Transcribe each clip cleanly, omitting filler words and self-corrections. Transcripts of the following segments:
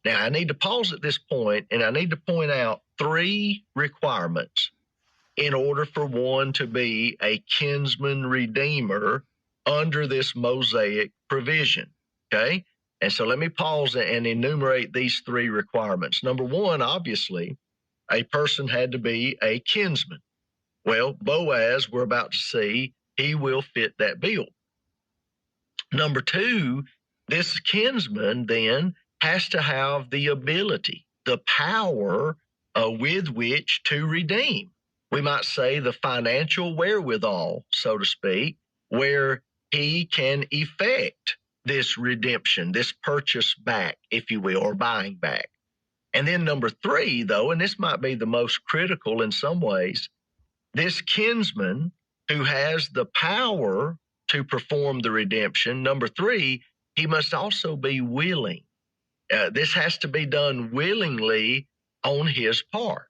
Now, I need to pause at this point, and I need to point out 3 requirements in order for one to be a kinsman redeemer under this Mosaic provision, okay? And so let me pause and enumerate these 3 requirements. Number 1, obviously, a person had to be a kinsman. Well, Boaz, we're about to see, he will fit that bill. Number 2, this kinsman then has to have the ability, the power with which to redeem. We might say the financial wherewithal, so to speak, where he can effect this redemption, this purchase back, if you will, or buying back. And then number 3, though, and this might be the most critical in some ways, this kinsman who has the power to perform the redemption, number 3, he must also be willing. This has to be done willingly on his part.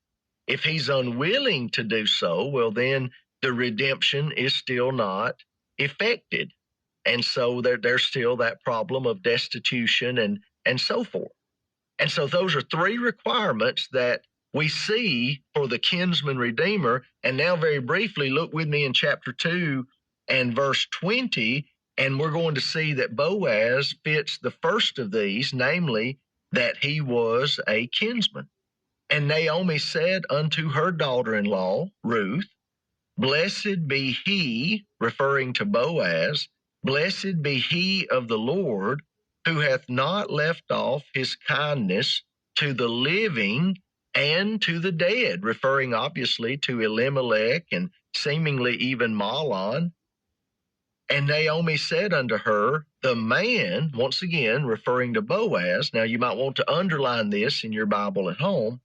If he's unwilling to do so, well, then the redemption is still not effected. And so there's still that problem of destitution and so forth. And so those are 3 requirements that we see for the kinsman redeemer. And now very briefly, look with me in chapter 2 and verse 20, and we're going to see that Boaz fits the first of these, namely that he was a kinsman. And Naomi said unto her daughter-in-law, Ruth, Blessed be he, referring to Boaz, blessed be he of the Lord, who hath not left off his kindness to the living and to the dead, referring obviously to Elimelech and seemingly even Mahlon. And Naomi said unto her, the man, once again, referring to Boaz, now you might want to underline this in your Bible at home,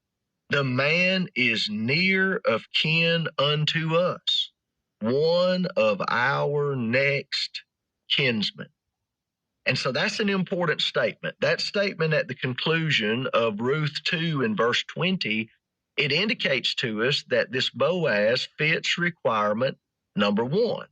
the man is near of kin unto us, one of our next kinsmen. And so that's an important statement. That statement at the conclusion of Ruth 2 in verse 20, it indicates to us that this Boaz fits requirement number 1.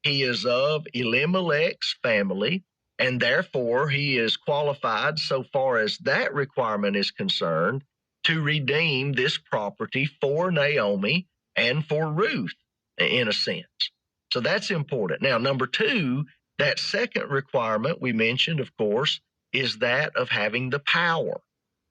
He is of Elimelech's family, and therefore he is qualified so far as that requirement is concerned to redeem this property for Naomi and for Ruth, in a sense. So that's important. Now, number 2, that second requirement we mentioned, of course, is that of having the power,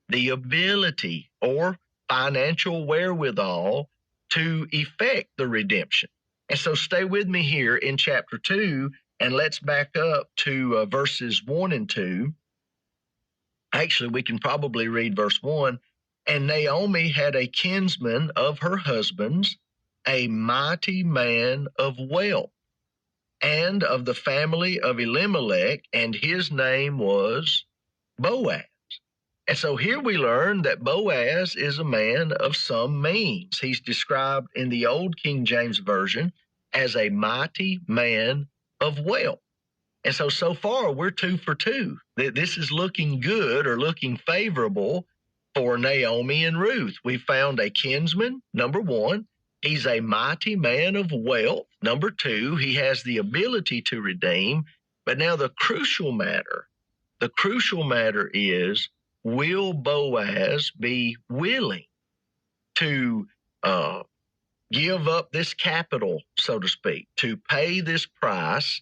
the ability, or financial wherewithal to effect the redemption. And so stay with me here in chapter 2, and let's back up to verses 1 and 2. Actually, we can probably read verse 1. And Naomi had a kinsman of her husband's, a mighty man of wealth, and of the family of Elimelech, and his name was Boaz. And so here we learn that Boaz is a man of some means. He's described in the Old King James Version as a mighty man of wealth. And so far, we're 2 for 2. This is looking good or looking favorable for Naomi and Ruth. We found a kinsman, number 1. He's a mighty man of wealth. Number 2, he has the ability to redeem. But now the crucial matter is, will Boaz be willing to give up this capital, so to speak, to pay this price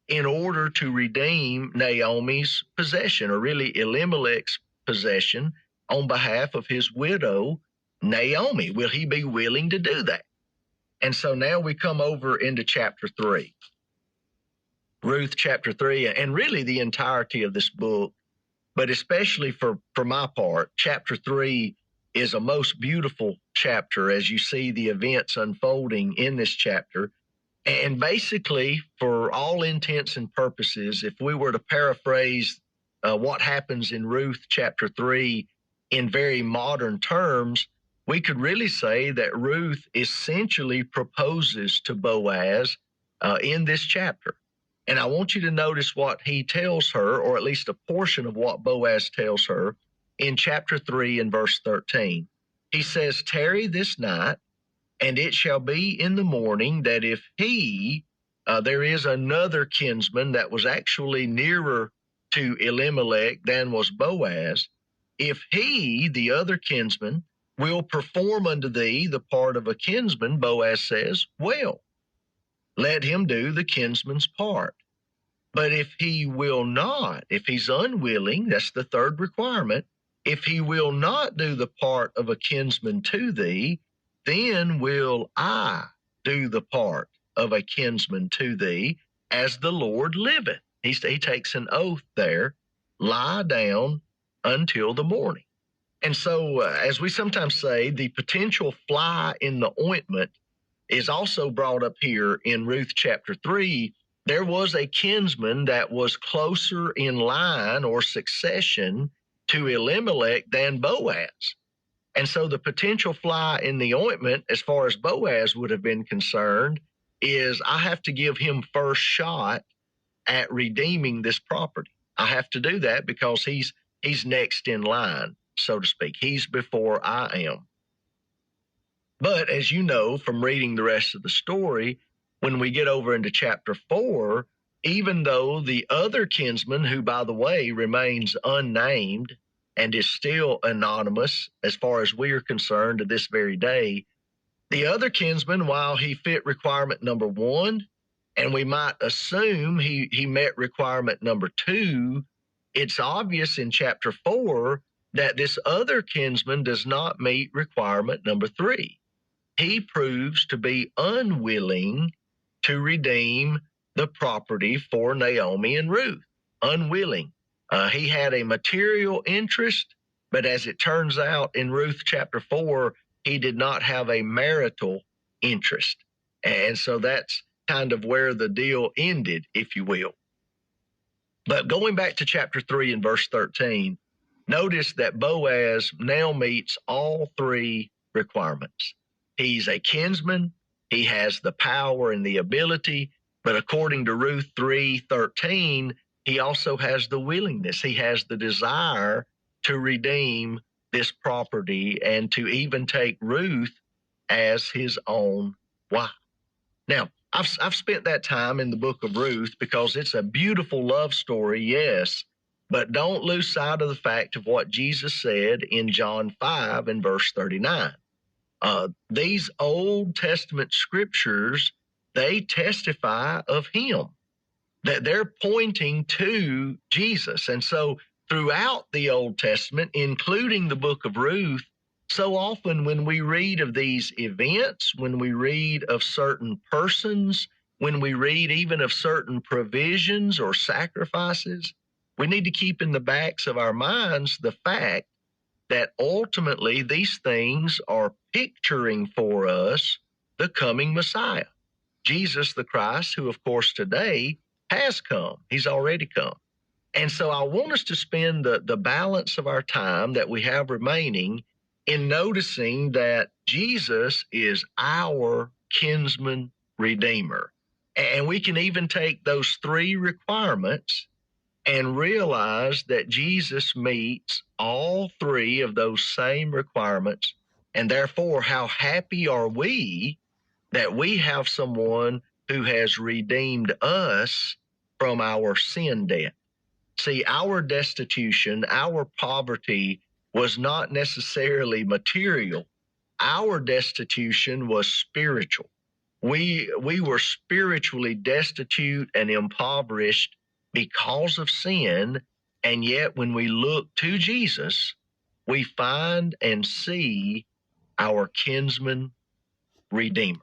in order to redeem Naomi's possession, or really Elimelech's possession, on behalf of his widow, Naomi? Will he be willing to do that? And so now we come over into chapter 3, Ruth chapter 3, and really the entirety of this book, but especially for my part, chapter 3 is a most beautiful chapter as you see the events unfolding in this chapter. And basically, for all intents and purposes, if we were to paraphrase what happens in Ruth chapter 3 in very modern terms, we could really say that Ruth essentially proposes to Boaz in this chapter. And I want you to notice what he tells her, or at least a portion of what Boaz tells her in chapter 3 and verse 13. He says, tarry this night, and it shall be in the morning that if there is another kinsman that was actually nearer to Elimelech than was Boaz, if he, the other kinsman, will perform unto thee the part of a kinsman, Boaz says, well, let him do the kinsman's part. But if he will not, if he's unwilling, that's the third requirement, if he will not do the part of a kinsman to thee, then will I do the part of a kinsman to thee, as the Lord liveth. He takes an oath there, lie down until the morning. And so, as we sometimes say, the potential fly in the ointment is also brought up here in Ruth chapter 3. There was a kinsman that was closer in line or succession to Elimelech than Boaz. And so the potential fly in the ointment, as far as Boaz would have been concerned, is I have to give him first shot at redeeming this property. I have to do that because he's next in line, so to speak. He's before I am. But as you know from reading the rest of the story, when we get over into chapter 4, even though the other kinsman, who, by the way, remains unnamed and is still anonymous as far as we are concerned to this very day, the other kinsman, while he fit requirement number 1, and we might assume he met requirement number 2, it's obvious in chapter 4 that this other kinsman does not meet requirement number 3. He proves to be unwilling to redeem the property for Naomi and Ruth. Unwilling. He had a material interest, but as it turns out in Ruth chapter 4, he did not have a marital interest. And so that's kind of where the deal ended, if you will. But going back to chapter 3 and verse 13, notice that Boaz now meets all 3 requirements. He's a kinsman, he has the power and the ability, but according to Ruth 3:13, he also has the willingness. He has the desire to redeem this property and to even take Ruth as his own wife. Now, I've spent that time in the book of Ruth because it's a beautiful love story, yes, but don't lose sight of the fact of what Jesus said in John 5 and verse 39. These Old Testament scriptures, they testify of him, that they're pointing to Jesus. And so throughout the Old Testament, including the book of Ruth, so often when we read of these events, when we read of certain persons, when we read even of certain provisions or sacrifices, we need to keep in the backs of our minds the fact that ultimately these things are picturing for us the coming Messiah, Jesus the Christ, who of course today has come. He's already come. And so I want us to spend the balance of our time that we have remaining in noticing that Jesus is our kinsman redeemer. And we can even take those 3 requirements and realize that Jesus meets all 3 of those same requirements. And therefore, how happy are we that we have someone who has redeemed us from our sin debt. See, our destitution, our poverty was not necessarily material. Our destitution was spiritual. We were spiritually destitute and impoverished because of sin, and yet when we look to Jesus, we find and see our kinsman redeemer.